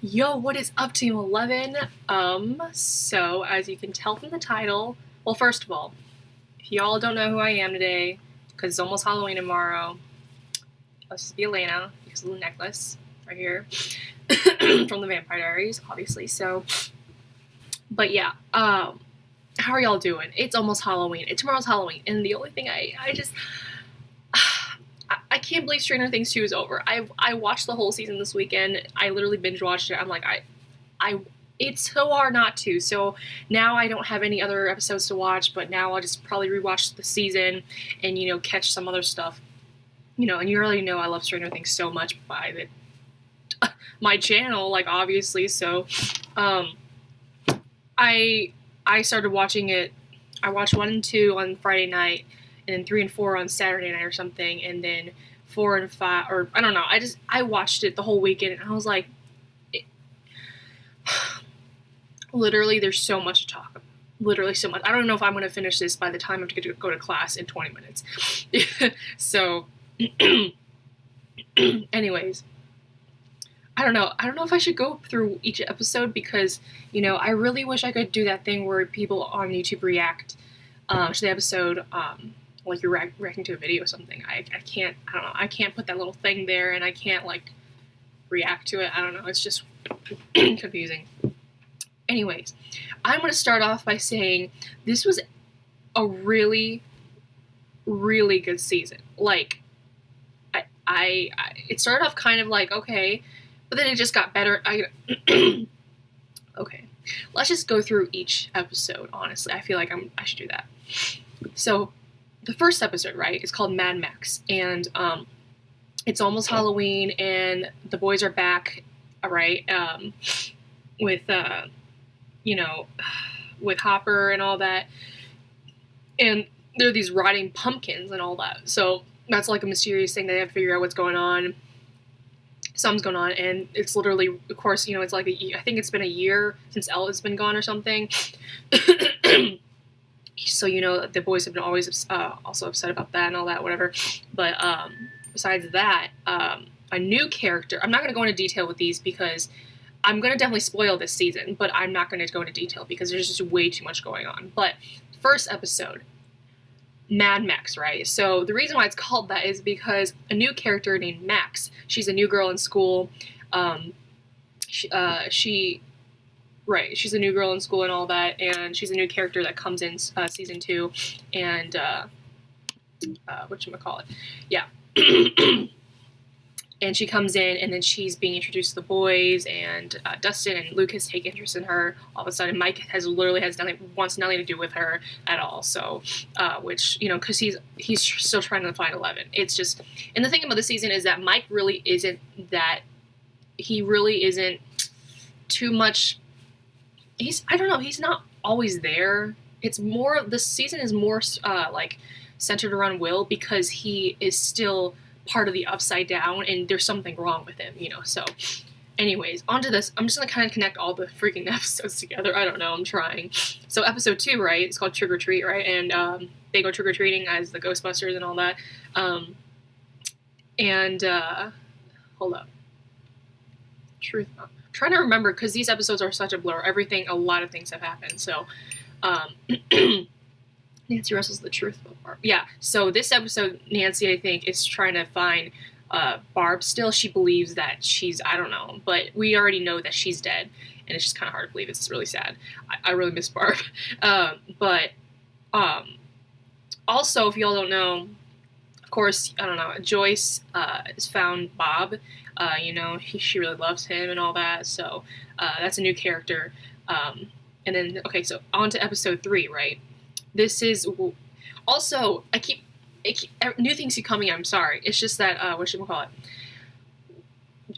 Yo, what is up, Team 11? So as you can tell from the title, well, first of all, if y'all don't know who I am today, because it's almost Halloween tomorrow, let's just be Elena, because of the necklace right here from the Vampire Diaries, obviously. So, but yeah, how are y'all doing? It's almost Halloween. Tomorrow's Halloween, and the only thing I just I can't believe Stranger Things 2 is over. I watched the whole season this weekend. I literally binge watched it. I'm like, it's so hard not to. So now I don't have any other episodes to watch, but now I'll just probably rewatch the season and, catch some other stuff. And you already know I love Stranger Things so much by my channel, like, obviously. So, I started watching it. I watched 1 and 2 on Friday night, and then 3 and 4 on Saturday night or something, and then 4 and 5, or I don't know. I watched it the whole weekend, and I was like, literally, there's so much to talk about. Literally so much. I don't know if I'm going to finish this by the time I have to go to class in 20 minutes. So, anyways, I don't know. I don't know if I should go through each episode because, I really wish I could do that thing where people on YouTube react to the episode, like you're reacting to a video or something. I can't, I don't know. I can't put that little thing there, and I can't, react to it. I don't know. It's just confusing. Anyways, I'm going to start off by saying this was a really, really good season. It started off kind of like, okay, but then it just got better. Okay, let's just go through each episode, honestly. I feel like I should do that. So, the first episode, right, is called Mad Max, and it's almost Halloween, and the boys are back, right, with Hopper and all that, and there are these rotting pumpkins and all that, so that's like a mysterious thing. They have to figure out what's going on. Something's going on, and it's literally, of course, it's like I think it's been a year since Ella's been gone or something. So, the boys have been always also upset about that and all that, whatever. But besides that, a new character, I'm not going to go into detail with these because I'm going to definitely spoil this season, but I'm not going to go into detail because there's just way too much going on. But first episode, Mad Max, right? So the reason why it's called that is because a new character named Max, she's a new girl in school. She's a new girl in school and all that, and she's a new character that comes in season 2, and whatchamacallit? Yeah. And she comes in, and then she's being introduced to the boys, and Dustin and Lucas take interest in her. All of a sudden, Mike wants nothing to do with her at all. So, which, because he's still trying to find 11. It's just, and the thing about the season is that Mike really isn't too much. I don't know, he's not always there. It's more, the season is more centered around Will because he is still part of the Upside Down, and there's something wrong with him, So, anyways, onto this. I'm just gonna kind of connect all the freaking episodes together. I don't know. I'm trying. So, episode 2, right? It's called Trick or Treat, right? And they go trick or treating as the Ghostbusters and all that. Hold up. Truth. I'm trying to remember because these episodes are such a blur. A lot of things have happened. So, Nancy Russell's the truth part. Yeah, so this episode, Nancy, I think, is trying to find Barb still. She believes that I don't know, but we already know that she's dead, and it's just kind of hard to believe. It's really sad. I really miss Barb. But also, if y'all don't know, of course, I don't know, Joyce has found Bob. She really loves him and all that, so that's a new character. And then, okay, so on to episode 3, right? This is also, new things keep coming. I'm sorry. It's just that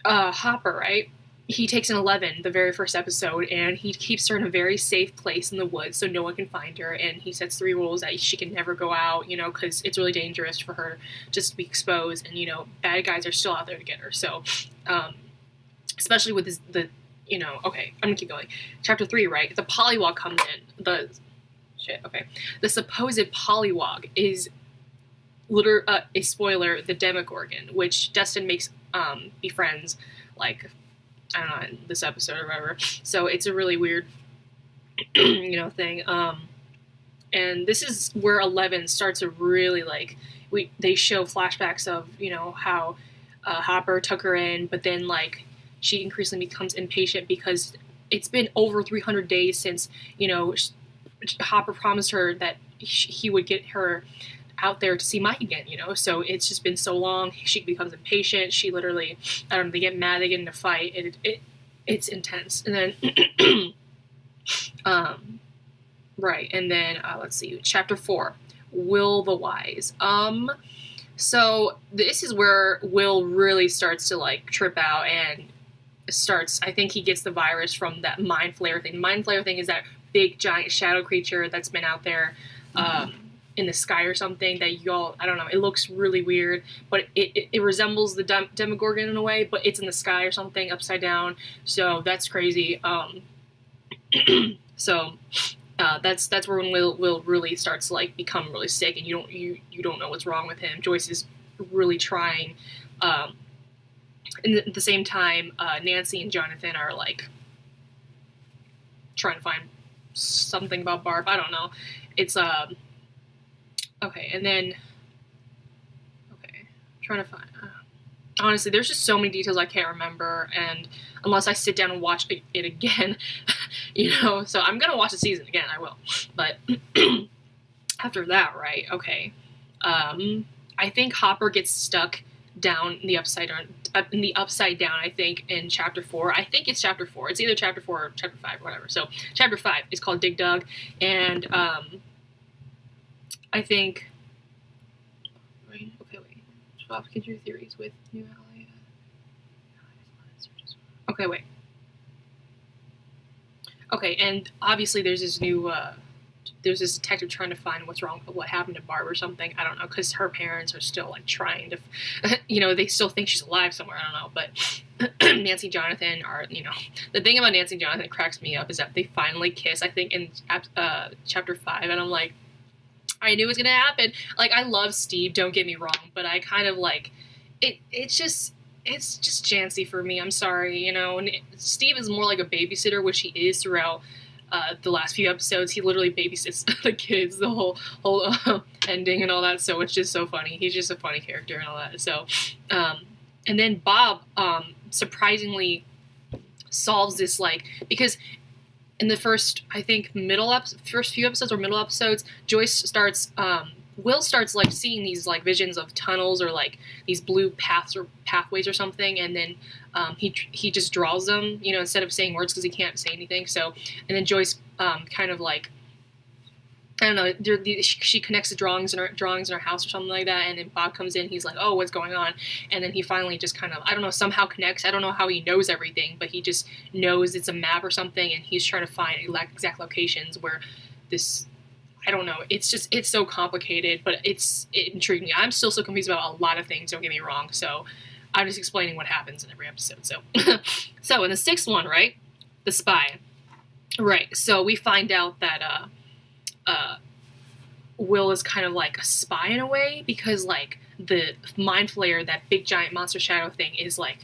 Hopper, right? He takes an 11 the very first episode, and he keeps her in a very safe place in the woods so no one can find her. And he sets 3 rules that she can never go out, because it's really dangerous for her just to be exposed, and bad guys are still out there to get her. So, especially with okay, I'm gonna keep going. Chapter 3, right? The Pollywog comes in. The supposed Pollywog is a spoiler, the Demogorgon, which Dustin befriends, I don't know, this episode or whatever. So it's a really weird, thing. And this is where 11 starts to really like they show flashbacks of how Hopper took her in, but then like she increasingly becomes impatient because it's been over 300 days since Hopper promised her that he would get her out there to see Mike again, so it's just been so long. She becomes impatient. She literally, I don't know, they get mad, they get in a fight. It's intense. And then right, and then let's see, chapter 4, Will the Wise. So this is where Will really starts to like trip out and I think he gets the virus from that mind flare thing. Mind flare thing is that big giant shadow creature that's been out there in the sky or something that I don't know, it looks really weird, but it resembles the Demogorgon in a way, but it's in the sky or something upside down, so that's crazy. So that's where when Will really starts to like become really sick, and you don't know what's wrong with him. Joyce is really trying. And at the same time, Nancy and Jonathan are like trying to find something about Barb. I don't know. It's okay, and then trying to find. Honestly, there's just so many details I can't remember, and unless I sit down and watch it again, So I'm gonna watch the season again. I will, but after that, right? Okay. I think Hopper gets stuck down in the upside down. I think in chapter 4. I think it's chapter 4. It's either chapter 4 or chapter 5, whatever. So chapter 5 is called Dig Dug, and I think. Wait. Swap your theories with new ally. Okay, wait. Okay, and obviously there's this there's this detective trying to find what's wrong, what happened to Barb or something. I don't know, because her parents are still like trying to, they still think she's alive somewhere. I don't know, but Nancy and Jonathan are, the thing about Nancy and Jonathan that cracks me up is that they finally kiss. I think in chapter 5, and I'm like, I knew it was gonna happen. Like, I love Steve, don't get me wrong, but I kind of like it. It's just chancy for me. I'm sorry, And Steve is more like a babysitter, which he is throughout the last few episodes. He literally babysits the kids, the whole ending and all that. So it's just so funny. He's just a funny character and all that. So, and then Bob surprisingly solves this, like, because in the first, I think, first few episodes or middle episodes, Will starts like seeing these like visions of tunnels or like these blue paths or pathways or something, and then he just draws them, instead of saying words because he can't say anything. So, and then Joyce kind of like, I don't know, she connects the drawings in her house or something like that, and then Bob comes in, he's like, oh, what's going on? And then he finally just kind of, I don't know, somehow connects. I don't know how he knows everything, but he just knows it's a map or something, and he's trying to find exact locations where this, I don't know, it's so complicated, but it intrigued me. I'm still so confused about a lot of things, don't get me wrong, so I'm just explaining what happens in every episode. So, so in the 6th one, right, the spy, right, so we find out that, Will is kind of like a spy in a way, because like the mind flayer, that big giant monster shadow thing, is like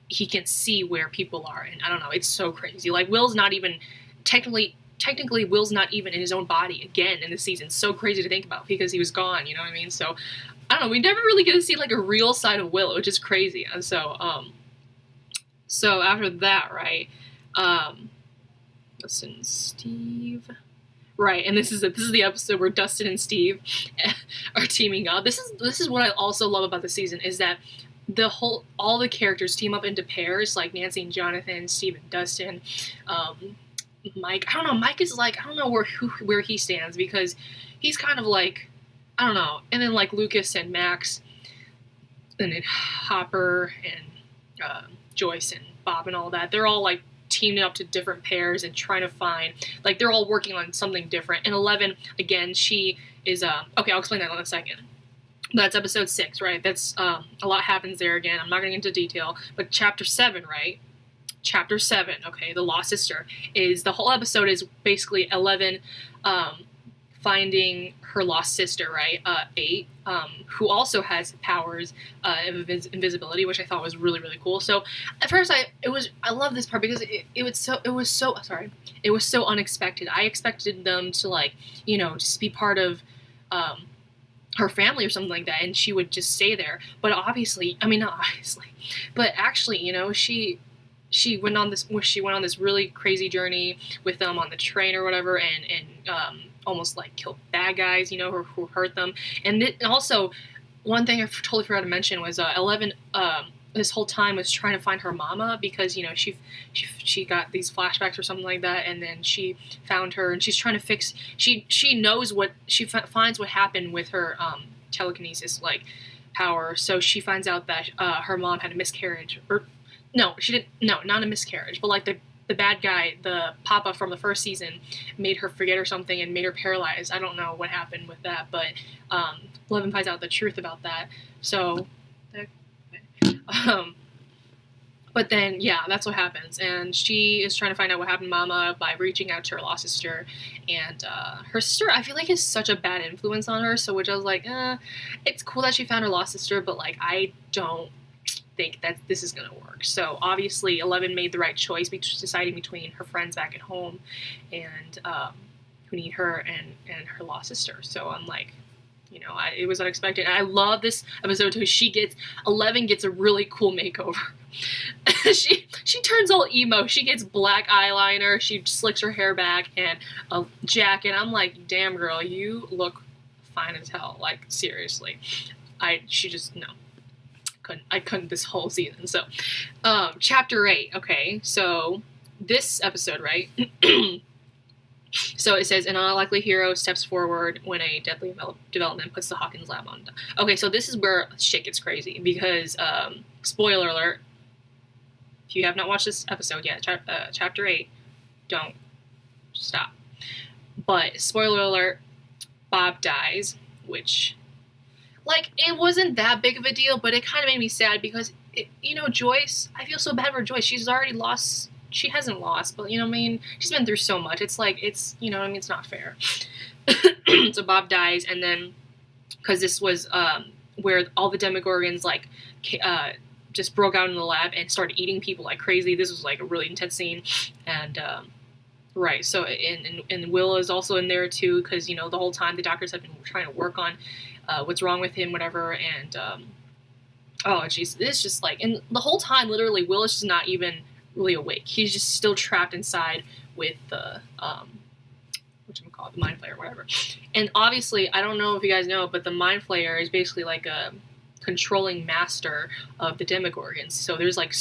he can see where people are, and I don't know, it's so crazy. Like, Will's not even technically Will's not even in his own body again in this season. So crazy to think about, because he was gone, you know what I mean? So I don't know, we never really get to see like a real side of Will, which is crazy. And so so after that, right, listen, Steve. Right, and this is the episode where Dustin and Steve are teaming up. This is what I also love about the season, is that all the characters team up into pairs, like Nancy and Jonathan, Steve and Dustin, Mike. I don't know. Mike is like, I don't know where he stands, because he's kind of like, I don't know. And then like Lucas and Max, and then Hopper and Joyce and Bob and all that. They're all like teaming up to different pairs and trying to find, like, they're all working on something different. And 11, again, she is, okay, I'll explain that in a second. That's episode 6, right? That's, a lot happens there again. I'm not going to get into detail, but chapter 7, right? Chapter 7, okay, The Lost Sister, is, the whole episode is basically 11, finding her lost sister, right? 8, who also has powers of invisibility, which I thought was really, really cool. So at first I love this part because it was so unexpected. I expected them to, like, you know, just be part of her family or something like that, and she would just stay there. But obviously, I mean, not obviously, but actually, you know, she went on this really crazy journey with them on the train or whatever, and almost like killed bad guys, you know, who hurt them. And also, one thing I totally forgot to mention was 11. This whole time was trying to find her mama because, you know, she got these flashbacks or something like that, and then she found her, and she's trying to fix. She knows what finds what happened with her telekinesis like power. So she finds out that her mom had a miscarriage, or no, she didn't. No, not a miscarriage, but like the bad guy, the papa from the first season, made her forget or something and made her paralyzed. I don't know what happened with that, but Eleven finds out the truth about that. So. But then, yeah, that's what happens. And she is trying to find out what happened to Mama by reaching out to her lost sister. And her sister, I feel like, is such a bad influence on her. So, which I was like, it's cool that she found her lost sister, but, like, I don't think that this is going to work. So, obviously, 11 made the right choice, deciding between her friends back at home and who need her and her lost sister. So, I'm like, you know, it was unexpected. And I love this episode too. 11 gets a really cool makeover. she turns all emo. She gets black eyeliner. She slicks her hair back and a jacket. I'm like, damn girl, you look fine as hell. Like, seriously. I couldn't this whole season. So, chapter 8. Okay, so this episode, right? So it says, an unlikely hero steps forward when a deadly development puts the Hawkins lab on. Okay, so this is where shit gets crazy because, spoiler alert, if you have not watched this episode yet, chapter 8, don't stop. But, spoiler alert, Bob dies, which, like, it wasn't that big of a deal, but it kind of made me sad because, you know, Joyce, I feel so bad for Joyce. She's already lost. She hasn't lost, but, you know what I mean? She's been through so much. It's like, you know what I mean? It's not fair. So Bob dies, and then, because this was where all the Demogorgons, like, just broke out in the lab and started eating people like crazy. This was, like, a really intense scene. And, right, so, and Will is also in there, too, because, you know, the whole time the doctors have been trying to work on what's wrong with him, whatever, and, oh, jeez, it's just, like, and the whole time, literally, Will is just not even really awake. He's just still trapped inside with the the Mind Flayer, whatever. And obviously, I don't know if you guys know, but the Mind Flayer is basically like a controlling master of the Demogorgons. So there's like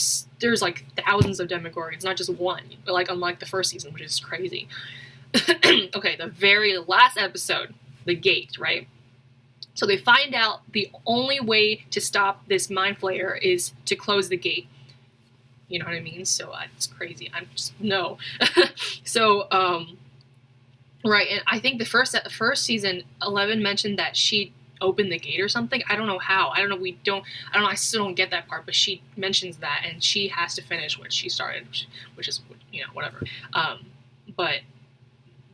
thousands of Demogorgons, not just one. Like, unlike the first season, which is crazy. Okay, the very last episode, the gate, right? So they find out the only way to stop this Mind Flayer is to close the gate. You know what I mean? So it's crazy. I'm just, no. So, right, and I think the first season, 11 mentioned that she opened the gate or something. I don't know how. I don't know. I still don't get that part, but she mentions that, and she has to finish what she started, which is, you know, whatever. But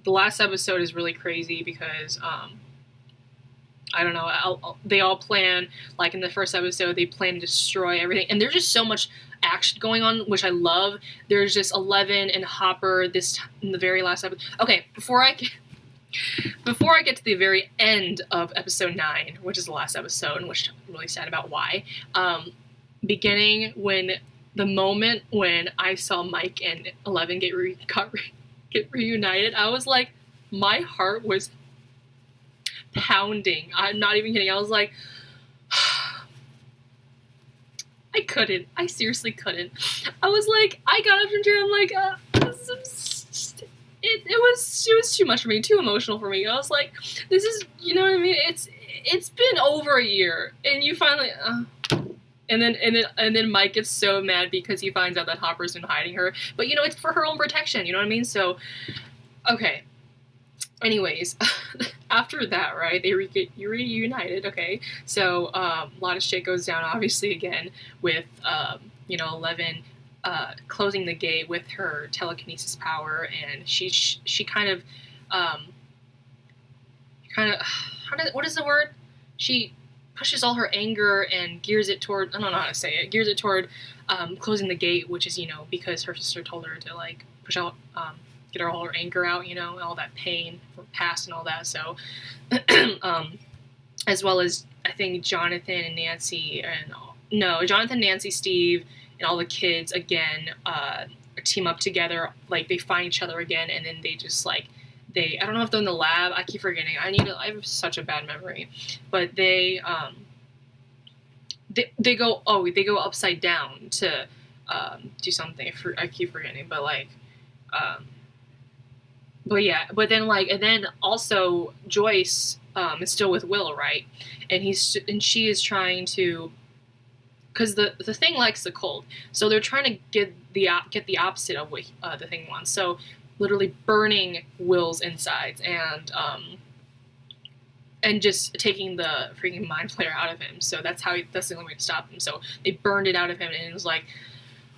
the last episode is really crazy because, I don't know, they all plan, like in the first episode, they plan to destroy everything, and there's just so much action going on, which I love. There's just 11 and Hopper in the very last episode. Okay, before I get to the very end of episode 9, which is the last episode, which I'm really sad about why, beginning the moment when I saw Mike and 11 get reunited, I was like, my heart was pounding. I'm not even kidding. I was like, I couldn't. I seriously couldn't. I was like, I got up from there. I'm like, it was too much for me, too emotional for me. I was like, this is, you know what I mean? It's been over a year, and you finally, and then Mike gets so mad because he finds out that Hopper's been hiding her. But, you know, it's for her own protection. You know what I mean? So, okay. Anyways, after that, right, they get reunited, okay? So, a lot of shit goes down, obviously, again, with, 11 closing the gate with her telekinesis power, and she kind of, kind of what is the word? She pushes all her anger and gears it toward, I don't know how to say it, gears it toward closing the gate, which is, because her sister told her to like push out, get all her anger out, all that pain from past and all that. So as well as I think Jonathan and Nancy Jonathan, Nancy, Steve, and all the kids again team up together. Like they find each other again, and then they just like I don't know if they're in the lab. I keep forgetting. I have such a bad memory, but they go upside down to do something. I keep forgetting, but like. But yeah, but then and then also Joyce is still with Will, right? And she is trying to, because the thing likes the cold, so they're trying to get the opposite of what the thing wants. So literally burning Will's insides and just taking the freaking mind flayer out of him. So that's the only way to stop him. So they burned it out of him, and it was like.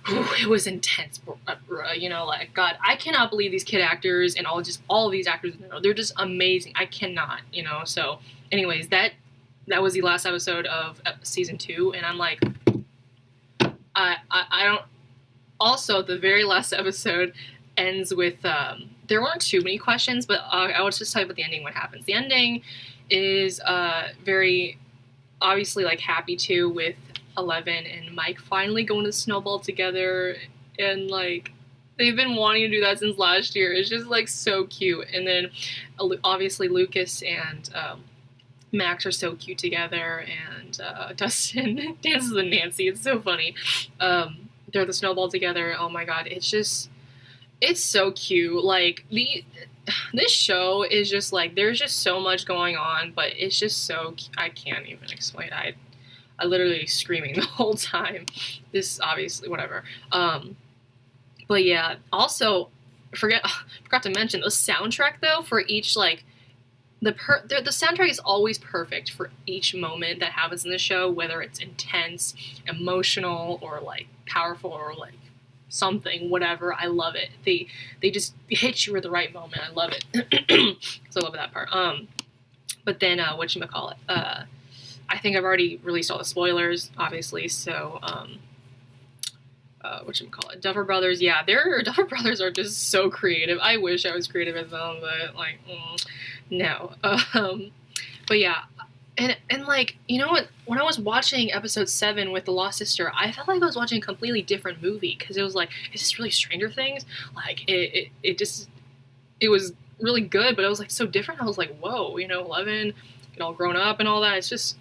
It was intense, like, God, I cannot believe these kid actors and all of these actors, they're just amazing. I cannot, so anyways, that was the last episode of season 2, and I'm like, I don't, also, the very last episode ends with, there weren't too many questions, but I will just tell you about the ending, what happens. The ending is, very, obviously, like, happy too, with 11 and Mike finally going to Snowball together, and like they've been wanting to do that since last year. It's just like so cute. And then obviously Lucas and Max are so cute together, and Dustin dances with Nancy. It's so funny. They're the Snowball together. Oh my God, it's so cute. Like this show is just like, there's just so much going on, but it's just so, I can't even explain. I literally screaming the whole time. This obviously, whatever. But yeah, also, forgot to mention the soundtrack though for each like, the soundtrack is always perfect for each moment that happens in the show, whether it's intense, emotional, or like powerful, or like something, whatever. I love it. They just hit you at the right moment. I love it. So I love that part. But then whatchamacallit, I think I've already released all the spoilers, obviously, so, whatchamacallit, Duffer Brothers, yeah, Duffer Brothers are just so creative. I wish I was creative as them, but, like, no. But yeah, and like, you know what, when I was watching episode 7 with the Lost Sister, I felt like I was watching a completely different movie, because it was like, is this really Stranger Things? Like, it was really good, but it was, like, so different. I was like, whoa, 11, get all grown up and all that. It's just,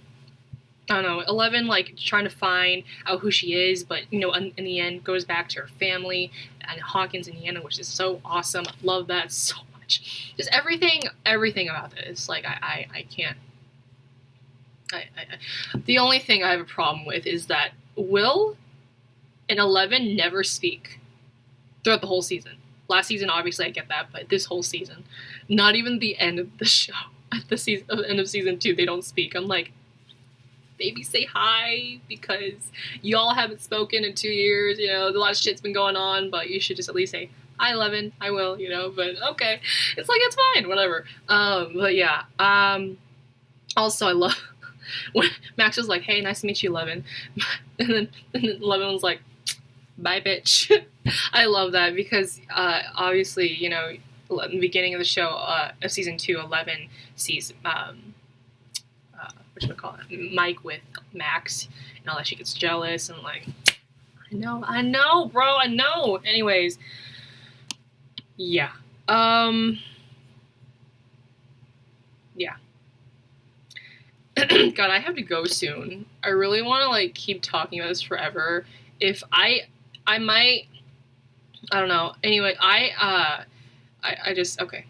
I don't know, 11, like, trying to find out who she is, but, in the end, goes back to her family and Hawkins, Indiana, which is so awesome. I love that so much. Just everything about this. Like, I can't. The only thing I have a problem with is that Will and 11 never speak throughout the whole season. Last season, obviously, I get that, but this whole season, not even the end of the show, at the end of season 2, they don't speak. I'm like, maybe say hi, because y'all haven't spoken in 2 years, a lot of shit's been going on, but you should just at least say, hi, 11, I will, but okay. It's like, it's fine, whatever. But yeah, also I love when Max was like, hey, nice to meet you, 11, and then 11 was like, bye, bitch. I love that, because obviously, in the beginning of the show, of season 2, 11 sees Mike with Max, and all that. She gets jealous, and like, I know, bro, I know. Anyways, yeah, yeah. God, I have to go soon. I really want to like keep talking about this forever. If I might, I don't know. Anyway, I just, okay.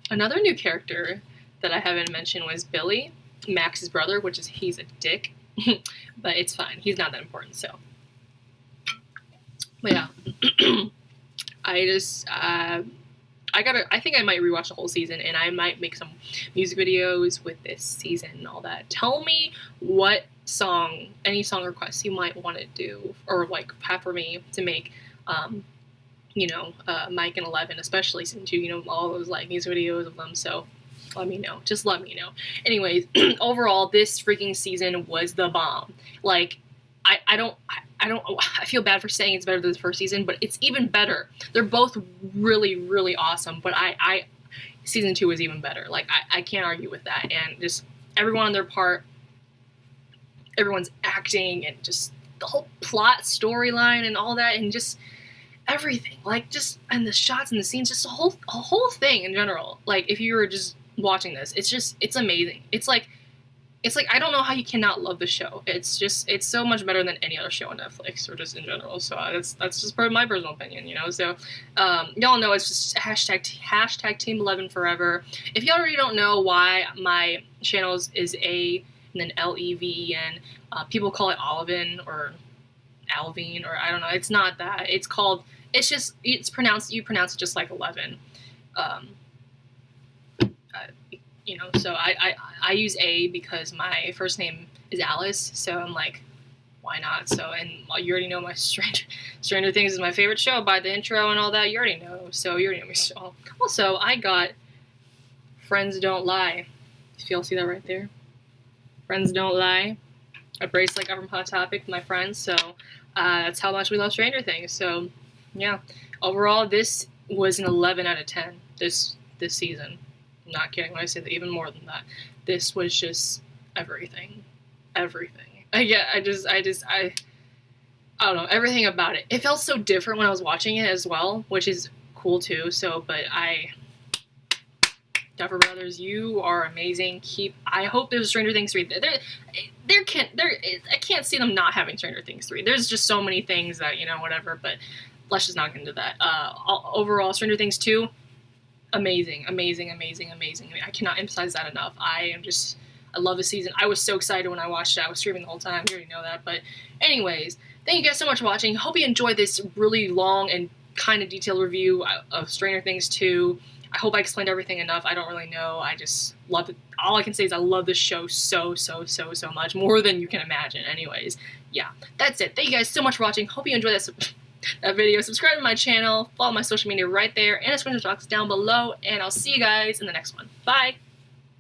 Another new character that I haven't mentioned was Billy, Max's brother, he's a dick, but it's fine. He's not that important, so. But yeah, I think I might rewatch the whole season, and I might make some music videos with this season and all that. Tell me what any song requests you might want to do, or like have for me to make, Mike and 11, especially since all those like music videos of them. So let me know. Just let me know. Anyways, overall, this freaking season was the bomb. Like, I feel bad for saying it's better than the first season, but it's even better. They're both really, really awesome, but season 2 is even better. Like, I can't argue with that. And just everyone on their part, everyone's acting, and just the whole plot, storyline, and all that, and just everything. Like, just, and the shots and the scenes, just a whole thing in general. Like, if you were just watching this, it's amazing. It's like, I don't know how you cannot love the show. It's so much better than any other show on Netflix, or just in general. So that's just part of my personal opinion, you know. So y'all know it's just hashtag Team 11 forever. If you already don't know why my channel is A and then Leven, people call it Oliven or Alvine, or I don't know. It's not that. You pronounce it just like 11. You know, so I use A because my first name is Alice, so I'm like, why not? So, and you already know my Stranger Things is my favorite show by the intro and all that. You already know, so you already know me. So, also, I got Friends Don't Lie. If y'all see that right there, Friends Don't Lie. A bracelet got from Hot Topic with my friends, so that's how much we love Stranger Things. So, yeah, overall, this was an 11 out of 10 this season. I'm not kidding when I say that, even more than that. This was just everything. I don't know, everything about it. It felt so different when I was watching it as well, which is cool too. So, but Duffer Brothers, you are amazing. I hope there's Stranger Things 3. I can't see them not having Stranger Things 3. There's just so many things that, you know, whatever, but let's just not get into that. Overall, Stranger Things 2, amazing. I cannot emphasize that enough. I love the season. I was so excited when I watched it. I was streaming the whole time. You already know that. But anyways, thank you guys so much for watching. Hope you enjoyed this really long and kind of detailed review of Stranger Things 2. I hope I explained everything enough. I don't really know. I just love it. All I can say is I love this show so much. More than you can imagine. Anyways, yeah. That's it. Thank you guys so much for watching. Hope you enjoyed that video. Subscribe to my channel, follow my social media right there, and the description box down below, and I'll see you guys in the next one. Bye!